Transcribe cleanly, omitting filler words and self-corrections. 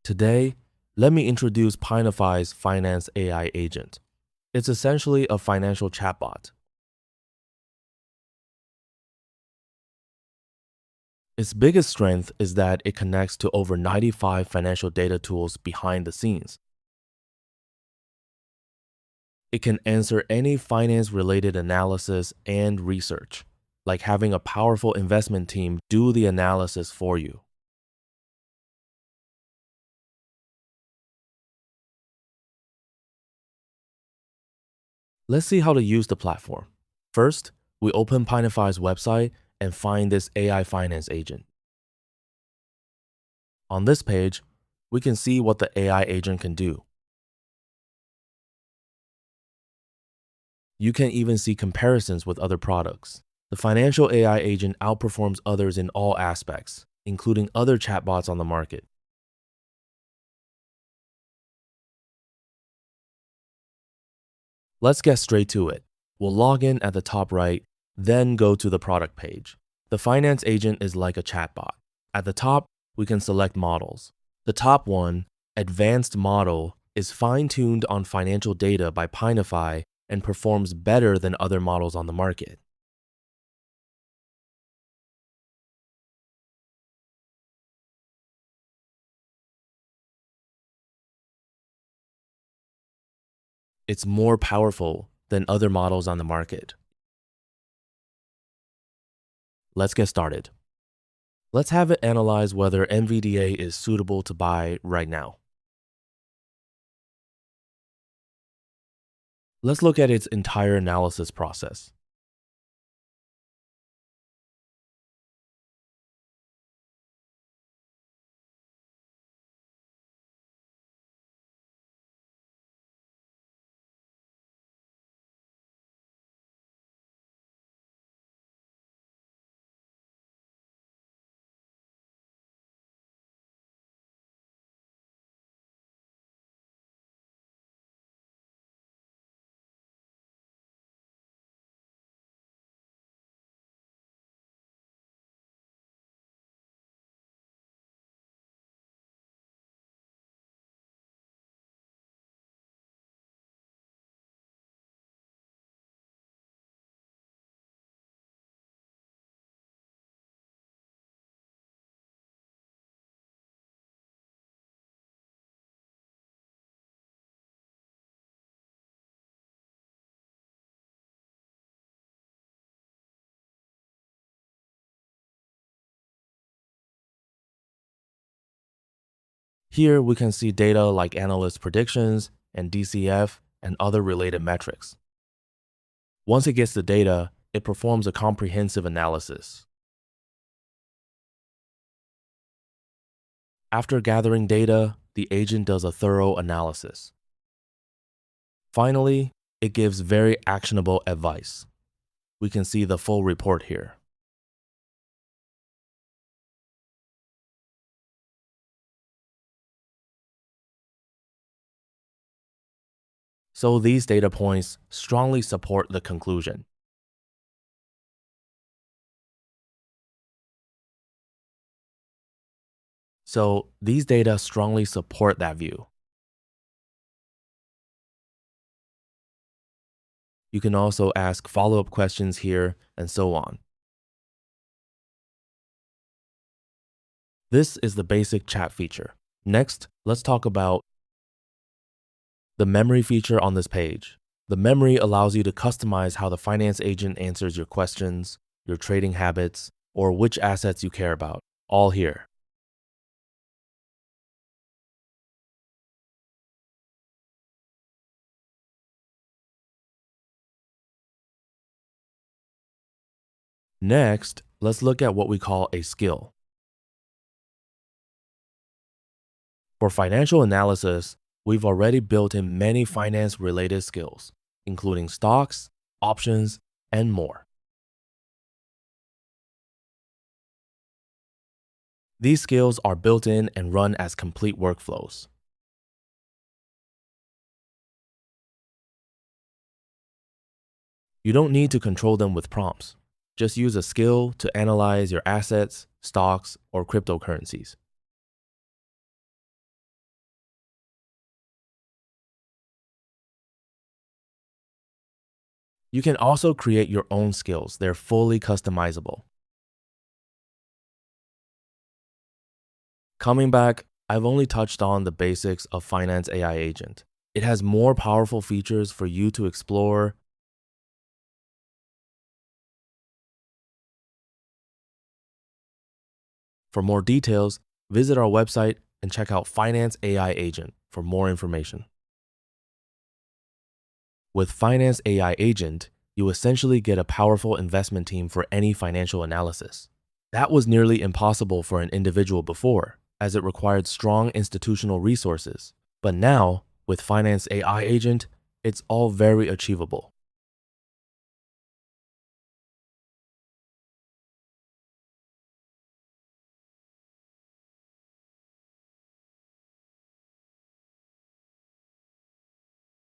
Today, let me introduce Pineify's Finance AI Agent. It's essentially a financial chatbot. Its biggest strength is that it connects to over 95 financial data tools behind the scenes. It can answer any finance-related analysis and research, like having a powerful investment team do the analysis for you. Let's see how to use the platform. First, we open Pineify's website and find this AI finance agent. On this page, we can see what the AI agent can do. You can even see comparisons with other products. The financial AI agent outperforms others in all aspects, including other chatbots on the market. Let's get straight to it. We'll log in at the top right, then go to the product page. The finance agent is like a chatbot. At the top, we can select models. The top one, Advanced Model, is fine-tuned on financial data by Pineify and performs better than other models on the market. It's more powerful than other models on the market. Let's get started. Let's have it analyze whether NVDA is suitable to buy right now. Let's look at its entire analysis process. Here we can see data like analyst predictions and DCF and other related metrics. Once it gets the data, it performs a comprehensive analysis. After gathering data, the agent does a thorough analysis. Finally, it gives very actionable advice. We can see the full report here. So these data points strongly support the conclusion. So these data strongly support that view. You can also ask follow-up questions here and so on. This is the basic chat feature. Next, let's talk about the memory feature on this page. The memory allows you to customize how the finance agent answers your questions, your trading habits, or which assets you care about, all here. Next, let's look at what we call a skill. For financial analysis, we've already built in many finance-related skills, including stocks, options, and more. These skills are built in and run as complete workflows. You don't need to control them with prompts. Just use a skill to analyze your assets, stocks, or cryptocurrencies. You can also create your own skills. They're fully customizable. Coming back, I've only touched on the basics of Finance AI Agent. It has more powerful features for you to explore. For more details, visit our website and check out Finance AI Agent for more information. With Finance AI Agent, you essentially get a powerful investment team for any financial analysis. That was nearly impossible for an individual before, as it required strong institutional resources. But now, with Finance AI Agent, it's all very achievable.